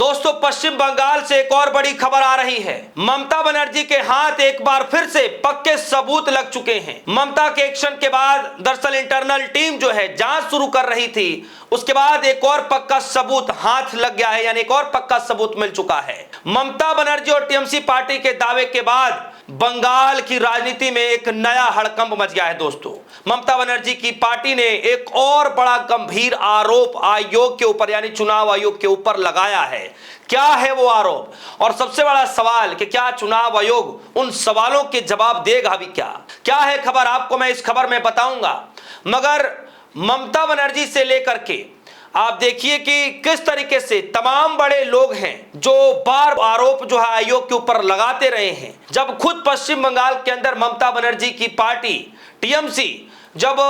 दोस्तों, पश्चिम बंगाल से एक और बड़ी खबर आ रही है। ममता बनर्जी के हाथ एक बार फिर से पक्के सबूत लग चुके हैं। ममता के एक्शन के बाद दरअसल इंटरनल टीम जो है जांच शुरू कर रही थी, उसके बाद एक और पक्का सबूत हाथ लग गया है, यानी एक और पक्का सबूत मिल चुका है। ममता बनर्जी और टीएमसी पार्टी के दावे के बाद बंगाल की राजनीति में एक नया हड़कंप मच गया है। दोस्तों, ममता बनर्जी की पार्टी ने एक और बड़ा गंभीर आरोप आयोग के ऊपर यानी चुनाव आयोग के ऊपर लगाया है। क्या है वो आरोप, और सबसे बड़ा सवाल कि क्या चुनाव आयोग उन सवालों के जवाब देगा भी? क्या है खबर, आपको मैं इस खबर में बताऊंगा। मगर ममता बनर्जी से लेकर के आप देखिए कि किस तरीके से तमाम बड़े लोग हैं जो बार आरोप जो है आयोग के ऊपर लगाते रहे हैं। जब खुद पश्चिम बंगाल के अंदर ममता बनर्जी की पार्टी टीएमसी जब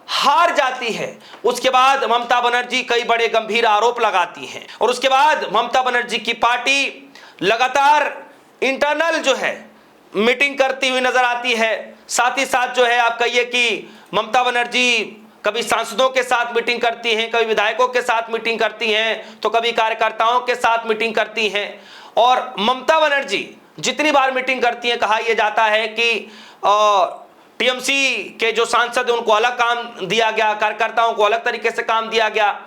हार जाती है, उसके बाद ममता बनर्जी कई बड़े गंभीर आरोप लगाती हैं और उसके बाद ममता बनर्जी की पार्टी लगातार इंटरनल जो है मीटिंग करती हुई नजर आती है। साथ ही साथ जो है आप कहिए कि ममता बनर्जी कभी सांसदों के साथ मीटिंग करती हैं, कभी विधायकों के साथ मीटिंग करती हैं, तो कभी कार्यकर्ताओं के साथ मीटिंग करती हैं। और ममता बनर्जी जितनी बार मीटिंग करती हैं, कहा यह जाता है कि टीएमसी के जो सांसद उनको अलग काम दिया गया, कार्यकर्ताओं को अलग तरीके से काम दिया गया,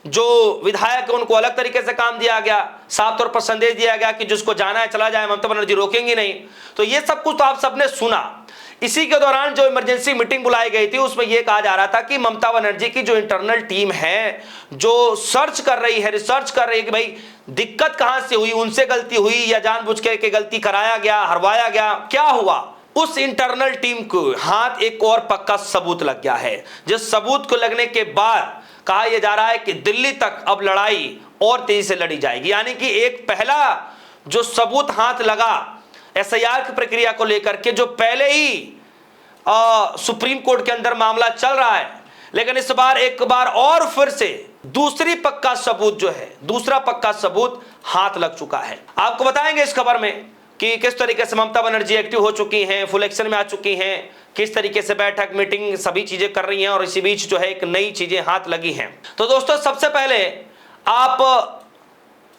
जो विधायक है उनको अलग तरीके से काम दिया गया, साफ तौर पर संदेश दिया गया कि जिसको जाना है चला जाए, ममता बनर्जी रोकेंगी नहीं। तो ये सब कुछ तो आप सबने सुना। इसी के दौरान जो इमरजेंसी मीटिंग बुलाई गई थी, उसमें यह कहा जा रहा था कि ममता बनर्जी की जो इंटरनल टीम है, जो सर्च कर रही है, रिसर्च कर रही है कि भाई दिक्कत कहां से हुई, उनसे गलती हुई या जानबूझ के गलती कराया गया, हरवाया गया, क्या हुआ। उस इंटरनल टीम को हाथ एक और पक्का सबूत लग गया है, जिस सबूत को लगने के बाद कहा यह जा रहा है कि दिल्ली तक अब लड़ाई और तेजी से लड़ी जाएगी। यानी कि एक पहला जो सबूत हाथ लगा एसआईआर की प्रक्रिया को लेकर के, जो पहले ही सुप्रीम कोर्ट के अंदर मामला चल रहा है, लेकिन इस बार एक बार और फिर से दूसरा पक्का सबूत हाथ लग चुका है। आपको बताएंगे इस खबर में कि किस तरीके से ममता बनर्जी एक्टिव हो चुकी हैं, फुल एक्शन में आ चुकी हैं, किस तरीके से बैठक मीटिंग सभी चीजें कर रही हैं, और इसी बीच जो है एक नई चीजें हाथ लगी हैं। तो दोस्तों, सबसे पहले आप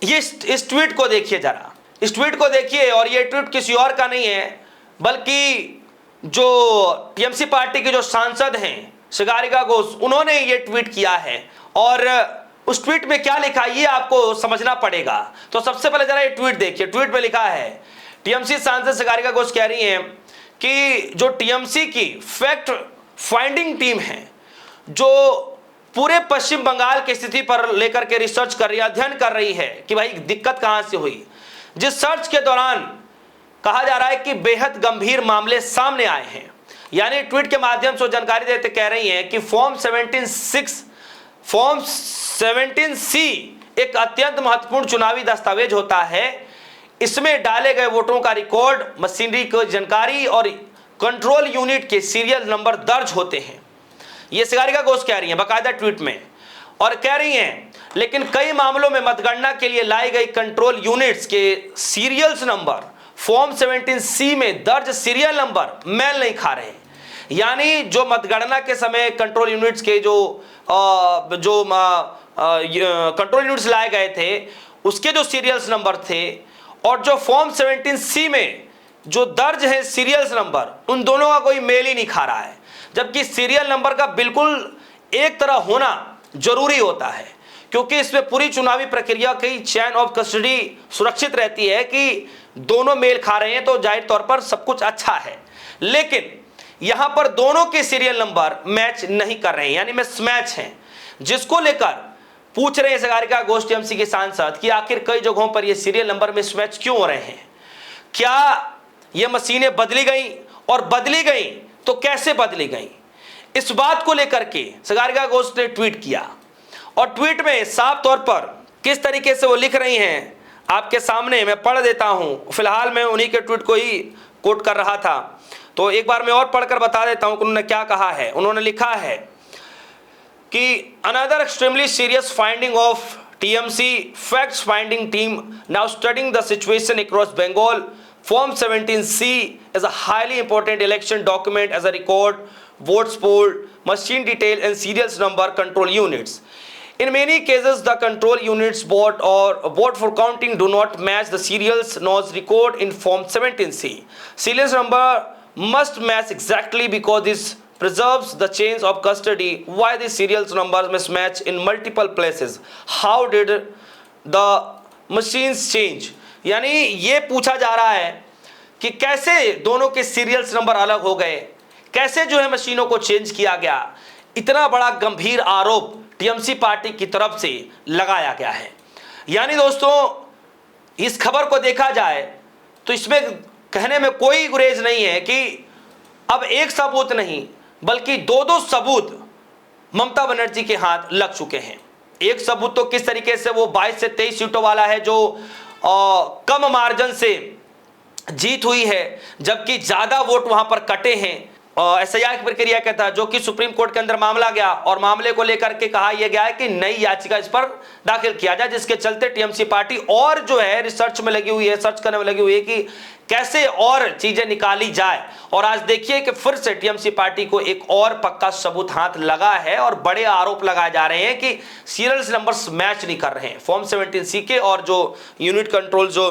इस ट्वीट को देखिए, जरा इस ट्वीट को देखिए। और ये ट्वीट किसी और का नहीं है, बल्कि जो टीएमसी पार्टी के जो सांसद हैं सागरिका घोष, उन्होंने ये ट्वीट किया है। और उस ट्वीट में क्या लिखा ये आपको समझना पड़ेगा। तो सबसे पहले जरा ये ट्वीट देखिए। ट्वीट में लिखा है, टीएमसी सांसद सागरिका घोष कह रही हैं कि जो टीएमसी की फैक्ट फाइंडिंग टीम है, जो पूरे पश्चिम बंगाल की स्थिति पर लेकर के रिसर्च कर रही है, अध्ययन कर रही है कि भाई दिक्कत कहां से हुई, जिस सर्च के दौरान कहा जा रहा है कि बेहद गंभीर मामले सामने आए हैं। यानी ट्वीट के माध्यम से जानकारी देते कह रही हैं कि फॉर्म 17C एक अत्यंत महत्वपूर्ण चुनावी दस्तावेज होता है। इसमें डाले गए वोटों का रिकॉर्ड, मशीनरी की जानकारी और कंट्रोल यूनिट के सीरियल नंबर दर्ज होते हैं। ये सागरिका घोष कह रही हैं बाकायदा ट्वीट में, और कह रही हैं लेकिन कई मामलों में मतगणना के लिए लाई गई कंट्रोल यूनिट्स के सीरियल्स नंबर फॉर्म 17C में दर्ज सीरियल नंबर मेल नहीं खा रहे हैं। यानी जो मतगणना के समय कंट्रोल यूनिट्स के जो कंट्रोल यूनिट्स लाए गए थे, उसके जो सीरियल्स नंबर थे और जो फॉर्म 17C में जो दर्ज है सीरियल्स नंबर, उन दोनों का कोई मेल ही नहीं खा रहा है। जबकि सीरियल नंबर का बिल्कुल एक तरह होना जरूरी होता है, क्योंकि इसमें पूरी चुनावी प्रक्रिया की चैन ऑफ कस्टडी सुरक्षित रहती है कि दोनों मेल खा रहे हैं तो जाहिर तौर पर सब कुछ अच्छा है। लेकिन यहां पर दोनों के सीरियल नंबर मैच नहीं कर रहे हैं, यानी मिसमैच हैं, जिसको लेकर पूछ रहे हैं सागरिका घोष टीएमसी के सांसद कि आखिर कई जगहों पर ये सीरियल नंबर मिसमैच क्यों हो रहे हैं। क्या ये मशीनें बदली गई, और बदली गई तो कैसे बदली गई, इस बात को लेकर के सागरिका घोष ने ट्वीट किया। और ट्वीट में साफ तौर पर किस तरीके से वो लिख रही हैं आपके सामने मैं पढ़ देता हूं। फिलहाल मैं उन्हीं के ट्वीट को ही कोट कर रहा था, तो एक बार मैं और पढ़कर बता देता हूं कि उन्होंने क्या कहा है। उन्होंने लिखा है कि another extremely serious finding of TMC facts finding team now studying the situation across Bengal. Form 17C is a highly important election document as a record votes polled, machine detail and serials number control units. In many cases, the control units board or board for counting do not match the serials nose record in Form 17C. Serials number must match exactly because this preserves the chains of custody. Why the serials numbers must match in multiple places? How did the machines change? यानी ये पूछा जा रहा है कि कैसे दोनों के सीरियल्स नंबर अलग हो गए, कैसे जो है मशीनों को चेंज किया गया। इतना बड़ा गंभीर आरोप टीएमसी पार्टी की तरफ से लगाया गया है। यानी दोस्तों, इस खबर को देखा जाए तो इसमें कहने में कोई गुरेज नहीं है कि अब एक सबूत नहीं बल्कि दो सबूत ममता बनर्जी के हाथ लग चुके हैं। एक सबूत तो किस तरीके से वो 22 से 23 सीटों वाला है जो कम मार्जिन से जीत हुई है, जबकि ज्यादा वोट वहां पर कटे हैं। एसआईआर की प्रक्रिया क्या था, जो कि सुप्रीम कोर्ट के अंदर मामला गया और मामले को लेकर के कहा यह गया है कि नई याचिका इस पर दाखिल किया जाए, जिसके चलते टीएमसी पार्टी और जो है रिसर्च में लगी हुई है, सर्च करने में लगी हुई है कि कैसे और चीजें निकाली जाए। और आज देखिए कि फिर से टीएमसी पार्टी को एक और पक्का सबूत हाथ लगा है और बड़े आरोप लगाए जा रहे हैं कि सीरियल नंबर्स मैच नहीं कर रहे हैं। फॉर्म 17C के और जो यूनिट कंट्रोल जो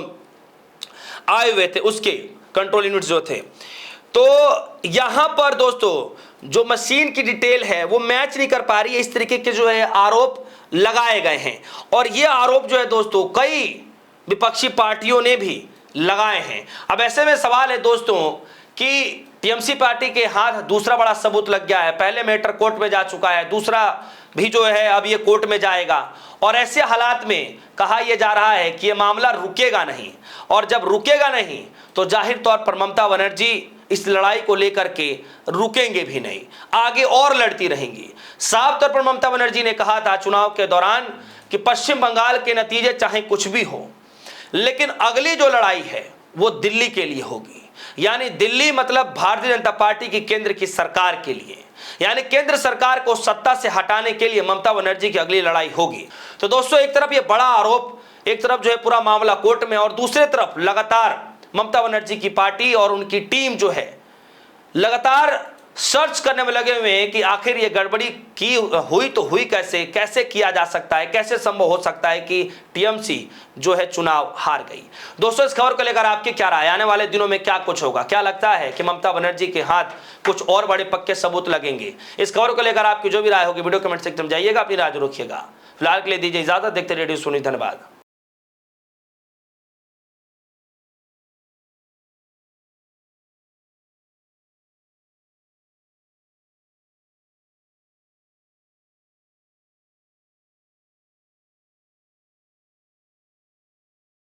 आए हुए थे उसके कंट्रोल यूनिट जो थे, तो यहां पर दोस्तों जो मशीन की डिटेल है वो मैच नहीं कर पा रही है। इस तरीके के जो है आरोप लगाए गए हैं और ये आरोप जो है दोस्तों कई विपक्षी पार्टियों ने भी लगाए हैं। अब ऐसे में सवाल है दोस्तों कि टीएमसी पार्टी के हाथ दूसरा बड़ा सबूत लग गया है। पहले मैटर कोर्ट में जा चुका है, दूसरा भी जो है अब ये कोर्ट में जाएगा और ऐसे हालात में कहा यह जा रहा है कि यह मामला रुकेगा नहीं, और जब रुकेगा नहीं तो जाहिर तौर पर ममता बनर्जी इस लड़ाई को लेकर के रुकेंगे भी नहीं, आगे और लड़ती रहेंगी। साफ तौर पर ममता बनर्जी ने कहा था चुनाव के दौरान कि पश्चिम बंगाल के नतीजे चाहे कुछ भी हो, लेकिन अगली जो लड़ाई है वो दिल्ली के लिए होगी। यानी दिल्ली मतलब भारतीय जनता पार्टी की केंद्र की सरकार के लिए, यानी केंद्र सरकार को सत्ता से हटाने के लिए ममता बनर्जी की अगली लड़ाई होगी। तो दोस्तों, एक तरफ ये बड़ा आरोप, एक तरफ जो है पूरा मामला कोर्ट में, और दूसरी तरफ लगातार ममता बनर्जी की पार्टी और उनकी टीम जो है लगातार सर्च करने में लगे हुए हैं कि आखिर ये गड़बड़ी की हुई तो हुई कैसे, कैसे किया जा सकता है, कैसे संभव हो सकता है कि टीएमसी जो है चुनाव हार गई। दोस्तों, इस खबर को लेकर आपकी क्या राय, आने वाले दिनों में क्या कुछ होगा, क्या लगता है कि ममता बनर्जी के हाथ कुछ और बड़े पक्के सबूत लगेंगे? इस खबर को लेकर आपकी जो भी राय होगी वीडियो कमेंट सेक्शन में जाइएगा, अपनी राय रखिएगा। फिलहाल के लिए दीजिए इजाजत, देखते रेडियो सुनी, धन्यवाद।